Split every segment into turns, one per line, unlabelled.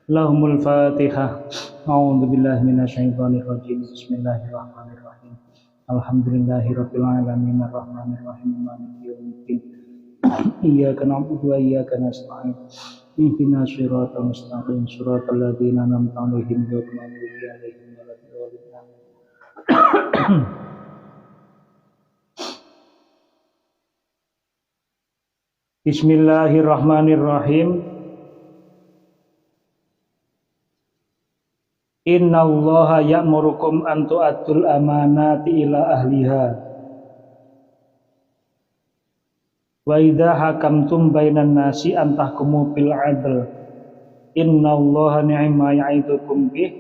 Lahumul Fatihah. A'udzu billahi minasyaitonir rajim. Bismillahirrahmanirrahim. Alhamdulillahirabbil alamin arrahmanir rahim maliki yaumiddin. Iyyaka na'budu wa iyyaka nasta'in. Ihdinas siratal mustaqim siratal ladzina an'amta 'alaihim ghairil maghdubi 'alaihim waladdallin. Bismillahirrahmanirrahim. Innallaha ya'murukum an tu'addul amanati ila ahliha wa idza hakamtum bainan nasi an tahkumu bil 'adl innallaha ni'ma ya'idukum bih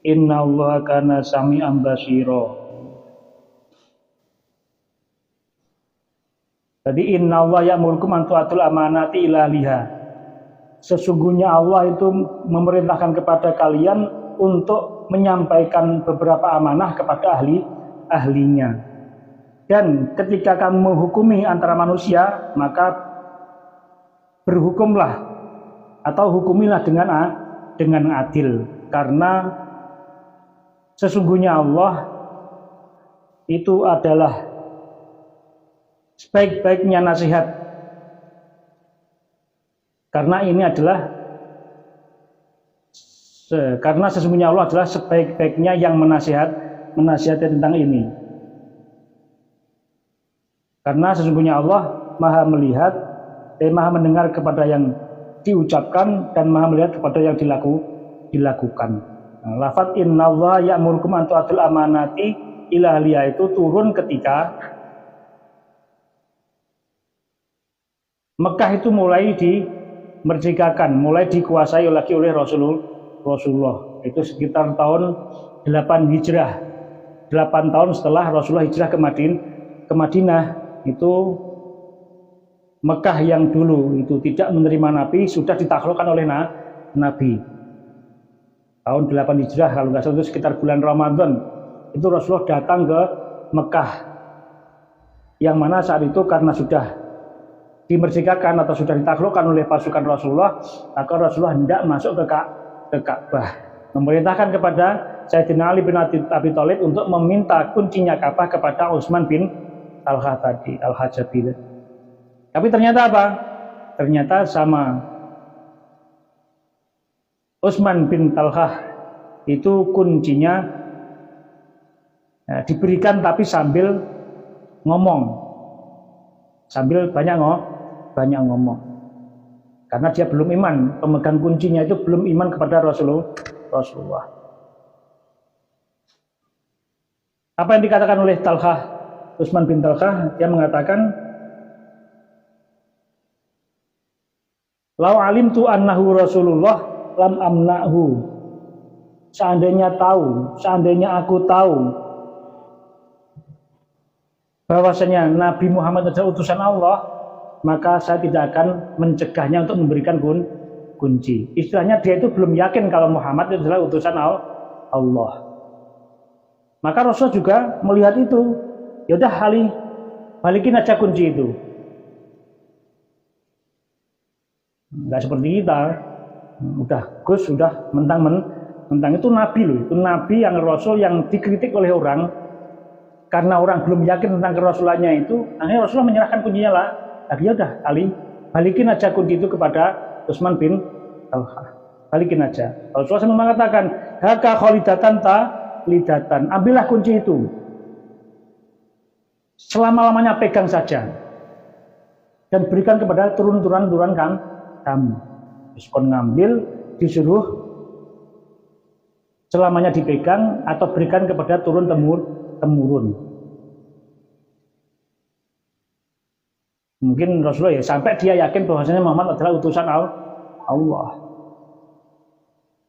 innallaha kana sami'an basira. Jadi innallaha ya'murukum an tu'addul amanati ila ahliha. Sesungguhnya Allah itu memerintahkan kepada kalian untuk menyampaikan beberapa amanah kepada ahlinya. Dan ketika kamu menghukumi antara manusia, maka berhukumlah atau hukumilah dengan adil, karena sesungguhnya Allah itu adalah sebaik-baiknya nasihat. Karena sesungguhnya Allah adalah sebaik-baiknya yang menasihati tentang ini. Karena sesungguhnya Allah Maha melihat dan Maha mendengar kepada yang diucapkan dan Maha melihat kepada yang dilakukan. Nah, lafaz innallaha ya'murukum an tu'addul amanati ila ahliha itu turun ketika Mekah itu mulai dimerdekakan, mulai dikuasai lagi oleh Rasulullah. Itu sekitar tahun 8 Hijrah. 8 tahun setelah Rasulullah hijrah ke Madinah, itu Mekah yang dulu itu tidak menerima Nabi sudah ditaklukkan oleh Nabi. Tahun 8 Hijrah kalau nggak salah itu sekitar bulan Ramadan. Itu Rasulullah datang ke Mekah. Yang mana saat itu karena sudah dimerdekakan atau sudah ditaklukkan oleh pasukan Rasulullah, maka Rasulullah hendak masuk ke Ka'bah, memerintahkan kepada Sayyidina Ali bin Abi Thalib untuk meminta kuncinya Ka'bah kepada Utsman bin Talha tadi, Al-Hajabi. Tapi ternyata apa? Ternyata sama Utsman bin Talha itu kuncinya diberikan tapi sambil ngomong, sambil banyak ngomong. Karena dia belum iman, pemegang kuncinya itu belum iman kepada Rasulullah. Apa yang dikatakan oleh Talha, Utsman bin Talha? Dia mengatakan, "Lau alimtu annahu Rasulullah lam amnahu." Seandainya aku tahu bahwasanya Nabi Muhammad adalah utusan Allah, maka saya tidak akan mencegahnya untuk memberikan kunci. Istilahnya dia itu belum yakin kalau Muhammad itu adalah utusan Allah. Maka Rasul juga melihat itu. Ya udah, balikin aja kunci itu. Enggak seperti kita. Udah Gus, sudah mentang itu Nabi loh. Itu Nabi yang Rasul yang dikritik oleh orang karena orang belum yakin tentang kerasulannya itu. Akhirnya Rasulullah menyerahkan kuncinya lah. Ya udah, balikin aja kunci itu kepada Utsman bin Talha. Balikin aja. Rasulullah mengatakan, "Haka khalidatan ta lidatan." Ambillah kunci itu. Selama-lamanya pegang saja. Dan berikan kepada turun-turunan kamu. Diskon ngambil, disuruh selamanya dipegang atau berikan kepada turun-temurun. Mungkin Rasulullah sampai dia yakin bahwasanya Muhammad adalah utusan Allah.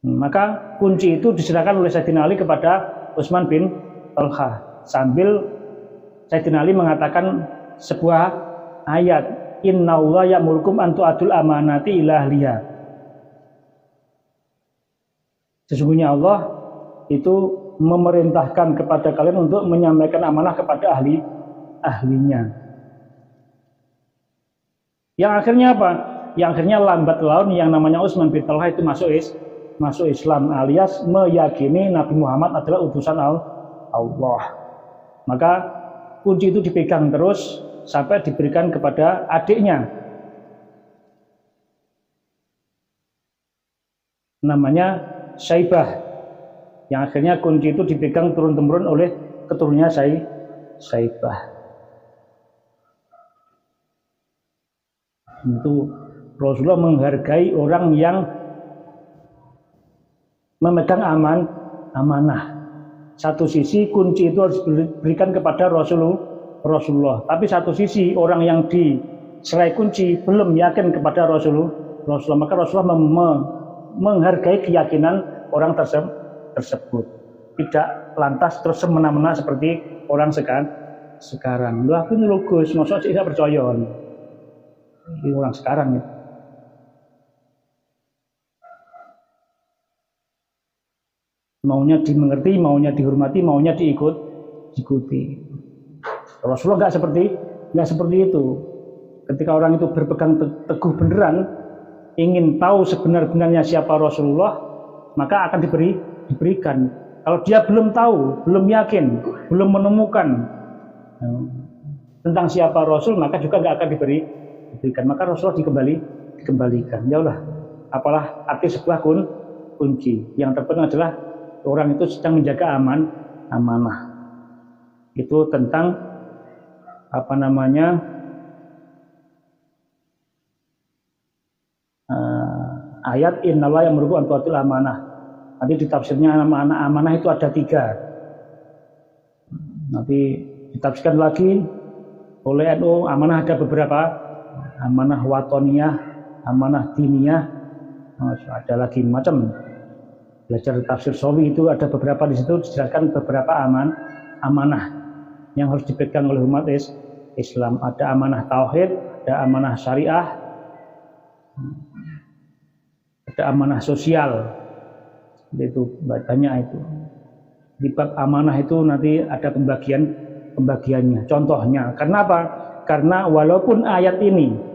Maka kunci itu diserahkan oleh Sayyidina Ali kepada Utsman bin Talha, sambil Sayyidina Ali mengatakan sebuah ayat, "Innallaha ya'murukum an tu'addul amanati ila ahliha." Sesungguhnya Allah itu memerintahkan kepada kalian untuk menyampaikan amanah kepada ahlinya. Yang akhirnya apa? Yang akhirnya lambat laun yang namanya Utsman bin Talha itu masuk masuk Islam alias meyakini Nabi Muhammad adalah utusan Allah. Maka kunci itu dipegang terus sampai diberikan kepada adiknya, namanya Syaibah, yang akhirnya kunci itu dipegang turun-temurun oleh keturunannya Syaibah. Itu Rasulullah menghargai orang yang memegang amanah. Satu sisi kunci itu harus diberikan kepada Rasulullah. Tapi satu sisi orang yang diserai kunci belum yakin kepada Rasulullah, maka Rasulullah menghargai keyakinan orang tersebut. Tidak lantas terus semena-mena seperti orang sekarang. Lu aku ini logus, maksudnya saya percaya. Ini orang sekarang ya. Maunya dimengerti, maunya dihormati, maunya diikuti. Rasulullah nggak seperti itu. Ketika orang itu berpegang teguh beneran, ingin tahu sebenar-benarnya siapa Rasulullah, maka akan diberikan. Kalau dia belum tahu, belum yakin, belum menemukan tentang siapa Rasul, maka juga nggak akan diberikan. Maka Rasulullah dikembalikan. Ya Allah, apalah arti sebuah kunci. Yang terpenting adalah orang itu sedang menjaga amanah. Itu tentang ayat innallaha ya'muru an tu'atil amanah. Nanti di tafsirnya amanah itu ada 3. Nanti ditafsirkan lagi oleh NU, amanah ada beberapa. Amanah watoniyah, amanah diniyah, ada lagi macam. Belajar tafsir Sawi itu ada beberapa, di situ dijelaskan beberapa amanah yang harus dipegang oleh umat Islam. Ada amanah tauhid, ada amanah syariah, ada amanah sosial. Itu banyak itu. Di bab amanah itu nanti ada pembagiannya. Contohnya, kenapa? Karena walaupun ayat ini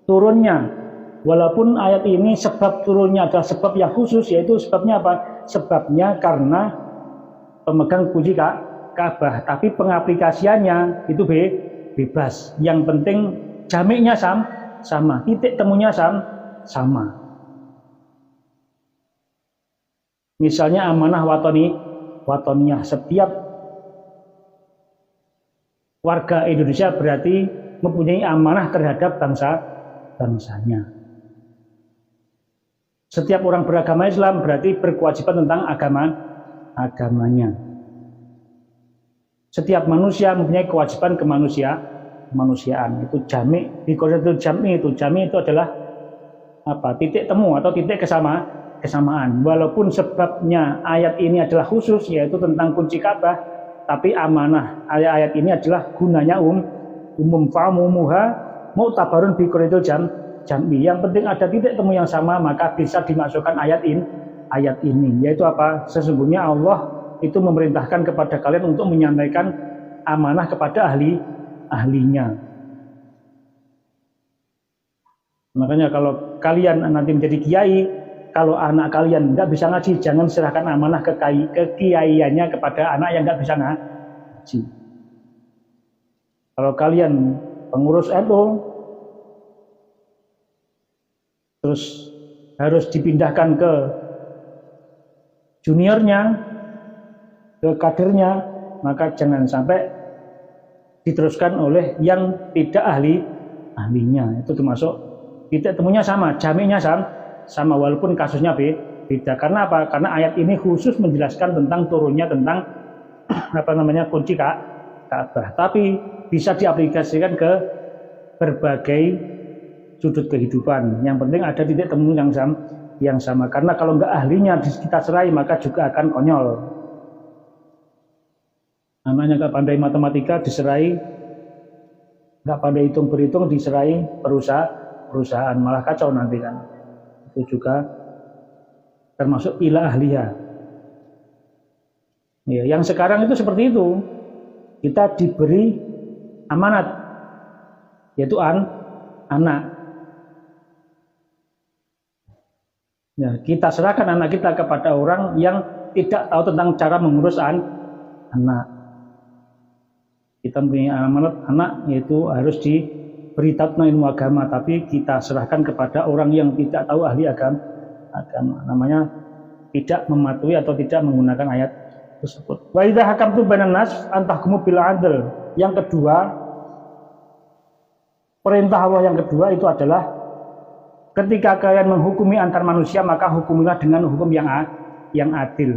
turunnya, walaupun ayat ini sebab turunnya adalah sebab yang khusus, yaitu sebabnya apa? Sebabnya karena pemegang kunci Ka'bah, tapi pengaplikasiannya itu bebas. Yang penting jamiknya sama, titik temunya sama. Misalnya amanah watoniyah, setiap warga Indonesia berarti mempunyai amanah terhadap bangsanya. Setiap orang beragama Islam berarti berkewajiban tentang agamanya. Setiap manusia mempunyai kewajiban kemanusiaan. Itu jami', di koridor jami' itu adalah apa? Titik temu atau titik kesamaan. Walaupun sebabnya ayat ini adalah khusus, yaitu tentang kunci Ka'bah, tapi amanah ayat ini adalah gunanya umum, fa'mumuha mu'tabarun bi koridor jami'. Yang penting ada titik temu yang sama, maka bisa dimasukkan ayat ini, yaitu apa? Sesungguhnya Allah itu memerintahkan kepada kalian untuk menyampaikan amanah kepada ahlinya. Makanya kalau kalian nanti menjadi kiai, kalau anak kalian nggak bisa ngaji, jangan serahkan amanah ke kiaiannya kepada anak yang nggak bisa ngaji. Kalau kalian pengurus NU, terus harus dipindahkan ke juniornya, ke kadernya, maka jangan sampai diteruskan oleh yang tidak ahlinya. Itu termasuk titik temunya sama, jaminya sama walaupun kasusnya beda. Karena apa? Karena ayat ini khusus menjelaskan tentang turunnya tentang kunci Ka'bah. Tapi bisa diaplikasikan ke berbagai sudut kehidupan. Yang penting ada titik temu yang sama. Karena kalau nggak ahlinya kita serai, maka juga akan konyol. Anaknya nggak pandai matematika diserai, nggak pandai berhitung diserai perusahaan, malah kacau nanti kan. Itu juga termasuk ila ahliya. Ya, yang sekarang itu seperti itu. Kita diberi amanat, yaitu anak. Ya, kita serahkan anak kita kepada orang yang tidak tahu tentang cara mengurus anak. Kita punya amanat anak, yaitu harus diberitahu tentang ilmu agama, tapi kita serahkan kepada orang yang tidak tahu ahli agama. Namanya tidak mematuhi atau tidak menggunakan ayat tersebut. Wa idza hakamtum bainan nas antahkumu bil adl. Yang kedua, perintah Allah yang kedua itu adalah ketika kalian menghukumi antar manusia, maka hukumilah dengan hukum yang adil.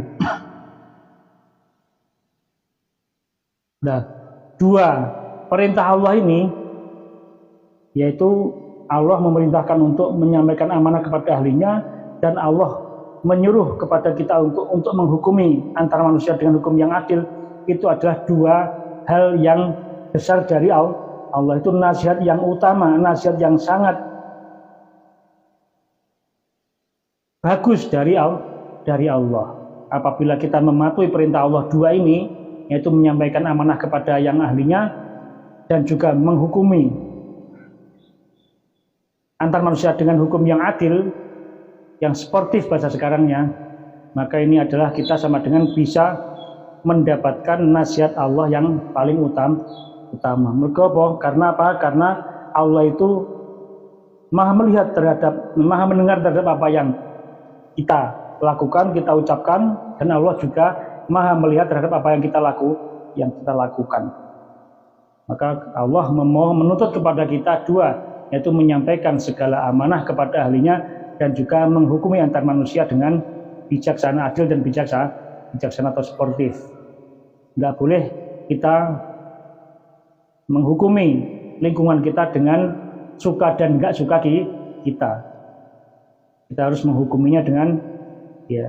Nah, dua perintah Allah ini, yaitu Allah memerintahkan untuk menyampaikan amanah kepada ahlinya, dan Allah menyuruh kepada kita untuk menghukumi antara manusia dengan hukum yang adil. Itu adalah dua hal yang besar dari Allah. Itu nasihat yang utama, nasihat yang sangat bagus dari Allah. Apabila kita mematuhi perintah Allah dua ini, yaitu menyampaikan amanah kepada yang ahlinya dan juga menghukumi antar manusia dengan hukum yang adil, yang sportif bahasa sekarangnya, maka ini adalah kita sama dengan bisa mendapatkan nasihat Allah yang paling utama. Karena apa? Karena Allah itu maha melihat maha mendengar terhadap apa yang kita lakukan, kita ucapkan, dan Allah juga maha melihat terhadap apa yang kita lakukan. Maka Allah menuntut kepada kita dua, yaitu menyampaikan segala amanah kepada ahlinya dan juga menghukumi antar manusia dengan bijaksana, adil dan bijaksana atau sportif. Nggak boleh kita menghukumi lingkungan kita dengan suka dan nggak suka kita. Kita harus menghukuminya dengan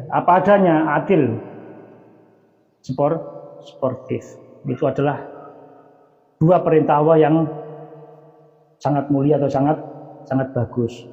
apa adanya, adil, sportif. Itu adalah dua perintah Allah yang sangat mulia atau sangat bagus.